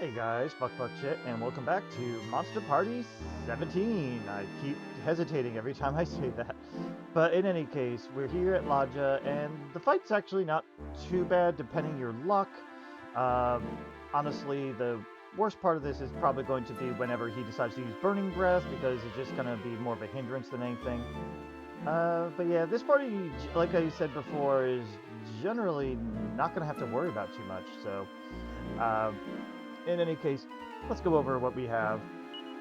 Hey guys, fuck shit, and welcome back to Monster Party 17. I keep hesitating every time I say that. But in any case, we're here at Ladja, and the fight's actually not too bad depending your luck. Um, Honestly, the worst part of this is probably going to be whenever he decides to use Burning Breath, because it's just going to be more of a hindrance than anything. But yeah, this party, like I said before, is generally not going to have to worry about too much, so... Uh, in any case, let's go over what we have.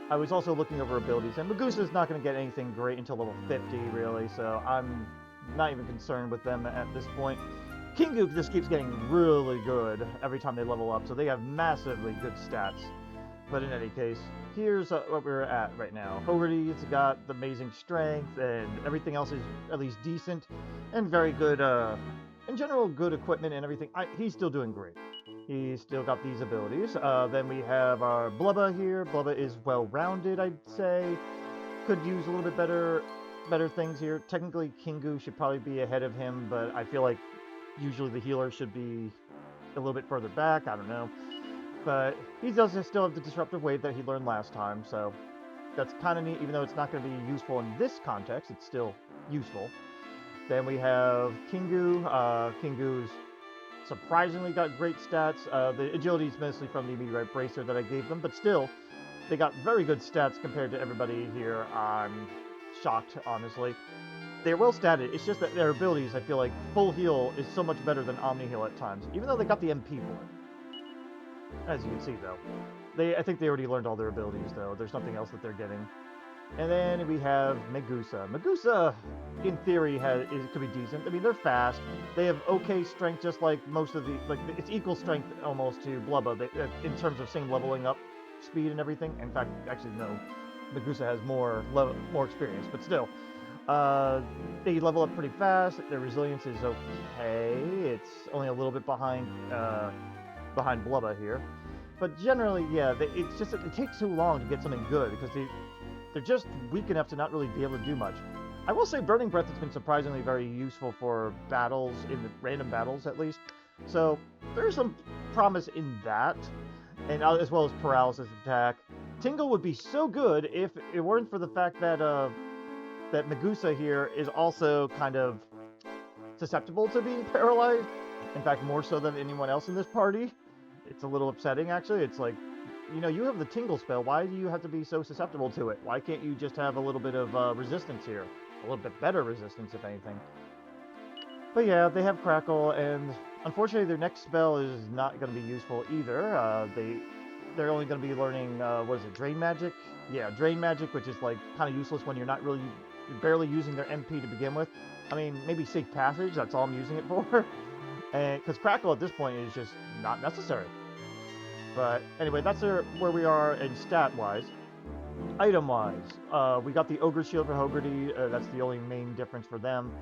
I was also looking over abilities, and Megoosa's not going to get anything great until level 50, really, so I'm not even concerned with them at this point. Kingoo just keeps getting really good every time they level up, so they have massively good stats. But in any case, here's what we're at right now. Hogarty's got the amazing strength, and everything else is at least decent, and very good, in general, good equipment and everything. He's still doing great. He's still got these abilities. Then we have our Blubba here. Blubba is well-rounded, I'd say. Could use a little bit better things here. Technically, Kingoo should probably be ahead of him, but I feel like usually the healer should be a little bit further back. I don't know. But he does still have the disruptive wave that he learned last time, so that's kind of neat. Even though it's not going to be useful in this context, it's still useful. Then we have Kingoo. Kingoo's surprisingly got great stats. The agility is mostly from the meteorite bracer that I gave them, but still, they got very good stats compared to everybody here. I'm shocked, honestly. They're well statted, it's just that their abilities, I feel like full heal is so much better than omni heal at times, even though they got the MP for it. As you can see, though. I think they already learned all their abilities, though. There's nothing else that they're getting. And then we have Megoosa. Megoosa, in theory, could be decent. I mean, they're fast. They have okay strength, just like most of the... it's equal strength almost to Blubba, in terms of same leveling up speed and everything. In fact, actually, no. Megoosa has more experience, but still. They level up pretty fast. Their resilience is okay. It's only a little bit behind Blubba here. But generally, yeah, it's just that it takes too long to get something good, because they're just weak enough to not really be able to do much. I will say Burning Breath has been surprisingly very useful for battles, in the random battles at least. So there's some promise in that, and as well as paralysis attack. Tingle would be so good if it weren't for the fact that that Megoosa here is also kind of susceptible to being paralyzed. In fact, more so than anyone else in this party. It's a little upsetting, actually. It's like, you know, you have the tingle spell. Why do you have to be so susceptible to it? Why can't you just have a little bit of resistance here? A little bit better resistance, if anything. But yeah, they have Crackle, and unfortunately their next spell is not going to be useful either. They're only going to be learning, what is it, Drain Magic? Yeah, Drain Magic, which is like kind of useless when you're barely using their MP to begin with. I mean, maybe Safe Passage, that's all I'm using it for. And because Crackle at this point is just not necessary. But anyway, that's where we are in stat-wise. Item-wise, we got the Ogre Shield for Hogarty. That's the only main difference for them.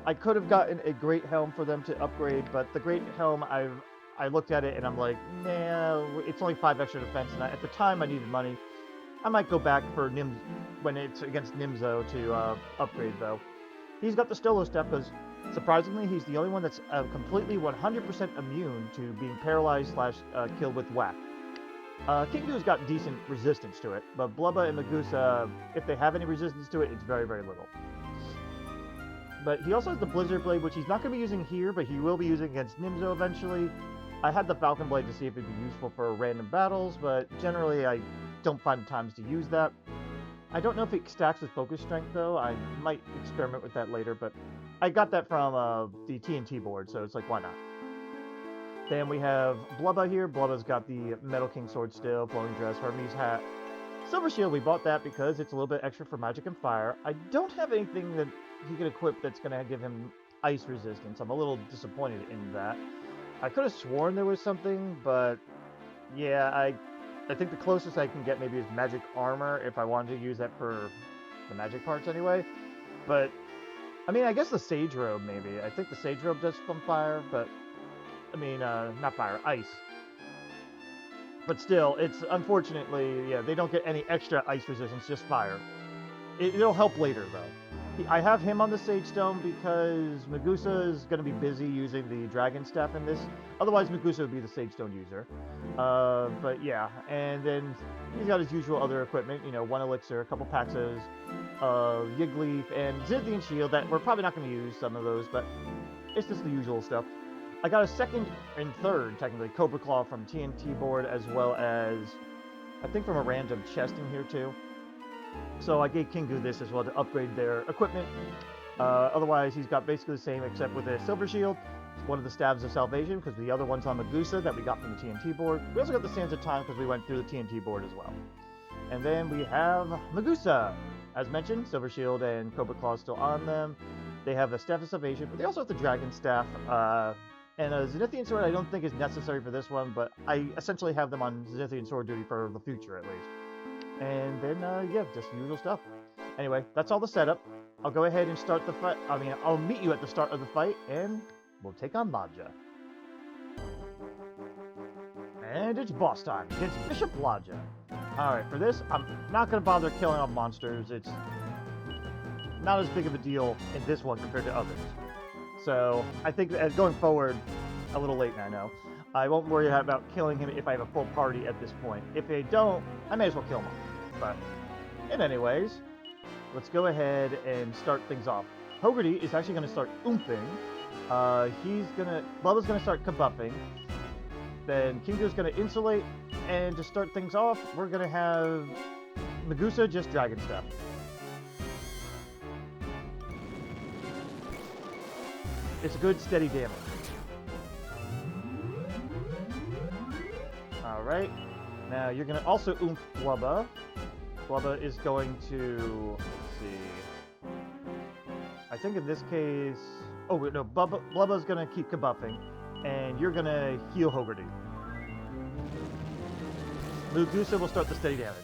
I could have gotten a Great Helm for them to upgrade, but the Great Helm, I looked at it and I'm like, nah, it's only 5 extra defense, and at the time I needed money. I might go back for when it's against Nimzo to upgrade, though. He's got the Stolo Step because, surprisingly, he's the only one that's completely 100% immune to being paralyzed / killed with whack. Kingoo's got decent resistance to it, but Blubba and Megoosa, if they have any resistance to it, it's very, very little. But he also has the Blizzard Blade, which he's not going to be using here, but he will be using against Nimzo eventually. I had the Falcon Blade to see if it'd be useful for random battles, but generally I don't find times to use that. I don't know if it stacks with Focus Strength, though. I might experiment with that later, but I got that from the TNT board, so it's like, why not? Then we have Blubba here. Blubba's got the Metal King Sword still, Flowing Dress, Hermes Hat. Silver Shield, we bought that because it's a little bit extra for magic and fire. I don't have anything that he could equip that's going to give him ice resistance. I'm a little disappointed in that. I could have sworn there was something, but yeah, I think the closest I can get maybe is magic armor if I wanted to use that for the magic parts anyway. But, I mean, I guess the Sage Robe maybe. I think the Sage Robe does some fire, but, I mean, not fire, ice. But still, it's unfortunately, yeah, they don't get any extra ice resistance, just fire. It'll help later, though. I have him on the Sage Stone because Megoosa is going to be busy using the Dragon Staff in this. Otherwise, Megoosa would be the Sage Stone user. But yeah, and then he's got his usual other equipment, you know, 1 elixir, a couple packs of Yigleaf, and Zithian Shield that we're probably not going to use some of those, but it's just the usual stuff. I got a second and third, technically, Cobra Claw from TNT board, as well as, I think from a random chest in here too. So I gave Kingoo this as well to upgrade their equipment. Otherwise, he's got basically the same except with a Silver Shield, one of the Staves of Salvation, because the other one's on Megoosa that we got from the TNT board. We also got the Sands of Time because we went through the TNT board as well. And then we have Megoosa. As mentioned, Silver Shield and Cobra Claw still on them. They have the Staff of Salvation, but they also have the Dragon Staff. And a Zenithian Sword I don't think is necessary for this one, but I essentially have them on Zenithian Sword duty for the future at least. And then, yeah, just usual stuff. Anyway, that's all the setup. I'll go ahead and start the fight. I mean, I'll meet you at the start of the fight, and we'll take on Ladja. And it's boss time against Bishop Ladja. Alright, for this, I'm not going to bother killing off monsters. It's not as big of a deal in this one compared to others. So, I think as going forward, a little late now, I know, I won't worry about killing him if I have a full party at this point. If I don't, I may as well kill him off. But, in any ways, let's go ahead and start things off. Hogarty is actually going to start oomping. Blubba's going to start kabuffing. Then Kingoo's going to insulate. And to start things off, we're going to have Megoosa just Dragon Step. It's good, steady damage. Alright. Now you're going to also oomph Blubba. Blubba is going to... Let's see... I think in this case... Oh, no. Blubba's going to keep kabuffing. And you're going to heal Hogarty. Megoosa will start the steady damage.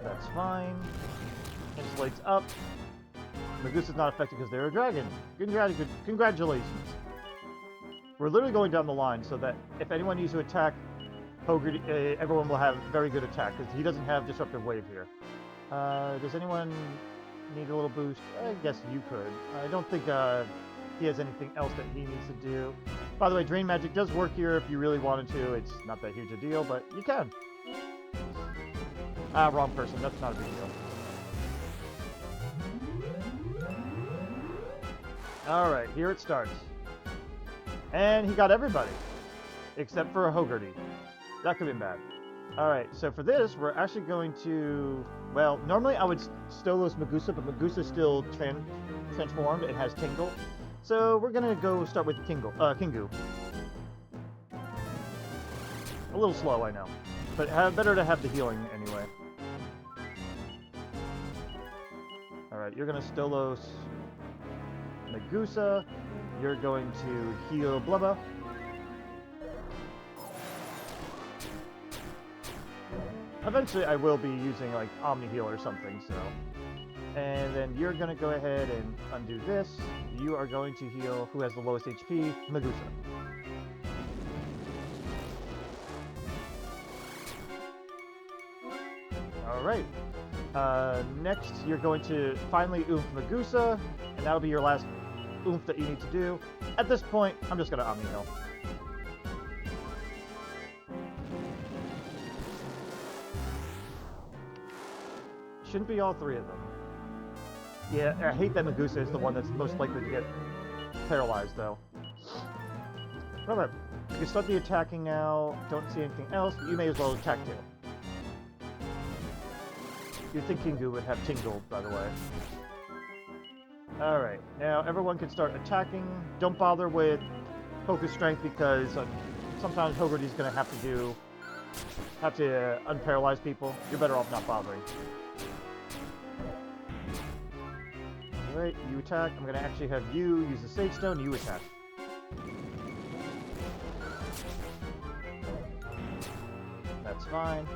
That's fine. Insulates up. Megoosa's not affected because they're a dragon. Congratulations. We're literally going down the line so that if anyone needs to attack Hogarty, everyone will have very good attack because he doesn't have Disruptive Wave here. Does anyone need a little boost? I guess you could. I don't think he has anything else that he needs to do. By the way, Drain Magic does work here if you really wanted to. It's not that huge a deal, but you can. Ah, wrong person. That's not a big deal. Alright, here it starts. And he got everybody. Except for a Hogarty. That could have been bad. Alright, so for this, we're actually going to... Well, normally I would Stolos Megoosa, but Megoosa's still transformed and has Tingle. So we're going to go start with Kingoo. A little slow, I know. But better to have the healing anyway. Alright, you're going to Stolos Megoosa. You're going to heal Blubba. Eventually I will be using like Omni Heal or something, so... And then you're going to go ahead and undo this. You are going to heal who has the lowest HP, Megoosa. Alright. Next, you're going to finally oomph Megoosa, and that'll be your last oomph that you need to do. At this point, I'm just going to Omni Heal. Shouldn't be all three of them. Yeah, I hate that Megoosa is the one that's most likely to get paralyzed, though. Remember, you can start the attacking now. Don't see anything else, but you may as well attack too. You'd think Kingoo would have Tingle, by the way. Alright, now everyone can start attacking. Don't bother with Focus Strength because sometimes Hogarty's going to have to unparalyze people. You're better off not bothering. Alright, you attack. I'm going to actually have you use the Sage Stone, you attack. That's fine.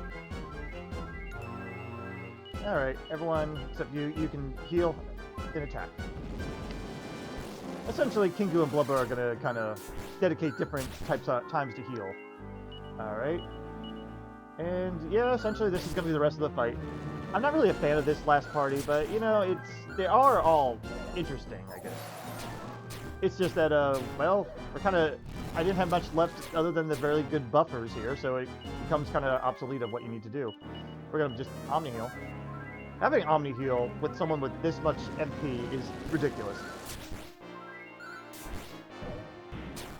Alright, everyone except you can heal and attack. Essentially, Kingoo and Blubba are going to kind of dedicate different times to heal. Alright. And yeah, essentially this is going to be the rest of the fight. I'm not really a fan of this last party, but you know, they are all interesting, I guess. It's just that, well, I didn't have much left other than the very good buffers here, so it becomes kind of obsolete of what you need to do. We're gonna just Omni Heal. Having Omni Heal with someone with this much MP is ridiculous.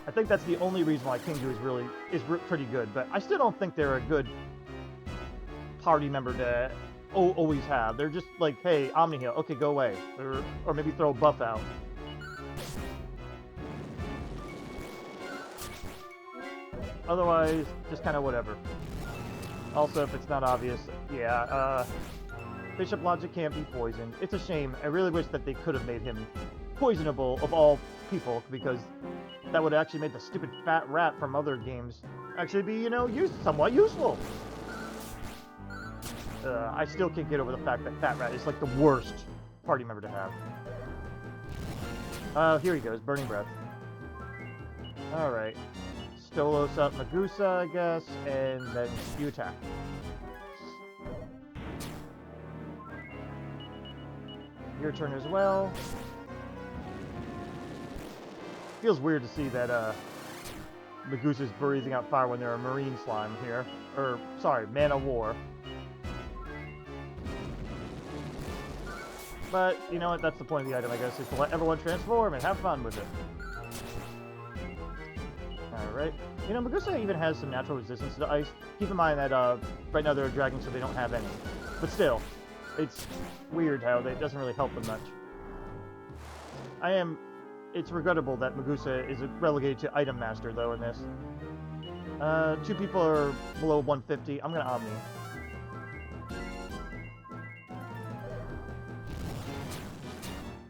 I think that's the only reason why Kingoo is pretty good, but I still don't think they're a good party member to always have. They're just like, hey, Omni Heal, okay, go away, or maybe throw a buff out. Otherwise, just kind of whatever. Also, if it's not obvious, yeah, Bishop Ladja can't be poisoned. It's a shame. I really wish that they could have made him poisonable of all people, because that would actually make the stupid fat rat from other games actually be, you know, somewhat useful. I still can't get over the fact that Fat Rat is like the worst party member to have. Here he goes, Burning Breath. Alright. Stolos up Megoosa, I guess, and then you attack. Your turn as well. Feels weird to see that, Megoosa's breathing out fire when there are Marine Slime here. Or, sorry, Mana War. But, you know what, that's the point of the item, I guess, is to let everyone transform and have fun with it. Alright. You know, Megoosa even has some natural resistance to ice. Keep in mind that, right now they're dragging, so they don't have any. But still, it's weird how it doesn't really help them much. It's regrettable that Megoosa is relegated to Item Master, though, in this. 2 people are below 150. I'm gonna Omni.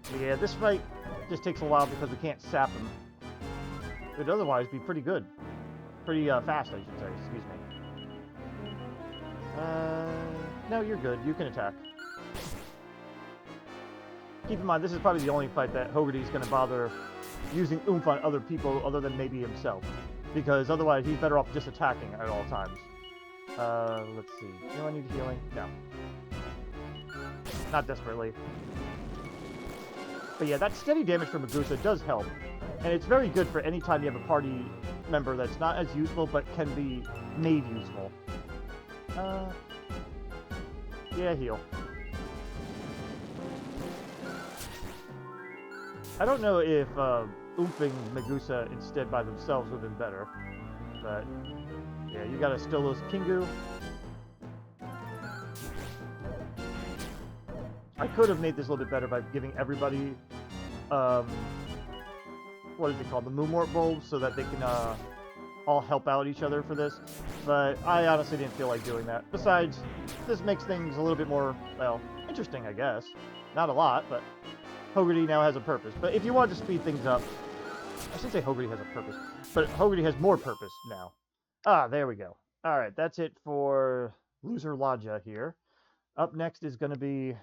But yeah, this fight just takes a while because we can't sap him. It would otherwise be pretty good. Pretty fast, I should say. Excuse me. No, you're good. You can attack. Keep in mind, this is probably the only fight that Hogarty's going to bother using oomph on other people other than maybe himself. Because otherwise, he's better off just attacking at all times. Let's see. Do I need healing? No. Not desperately. But yeah, that steady damage from Megoosa does help. And it's very good for any time you have a party member that's not as useful, but can be made useful. Yeah, heal. I don't know if oomphing Megoosa instead by themselves would have been better. But, yeah, you gotta still lose Kingoo. I could have made this a little bit better by giving everybody, what is it called? The Moonwort bulbs, so that they can, all help out each other for this. But I honestly didn't feel like doing that. Besides, this makes things a little bit more, well, interesting, I guess. Not a lot, but Hogarty now has a purpose. But if you want to speed things up, I should say Hogarty has a purpose, but Hogarty has more purpose now. Ah, there we go. Alright, that's it for Loser Ladja here. Up next is going to be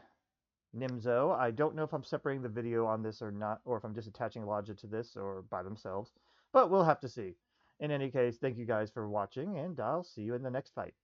Nimzo. I don't know if I'm separating the video on this or not, or if I'm just attaching Ladja to this or by themselves, but we'll have to see. In any case, thank you guys for watching, and I'll see you in the next fight.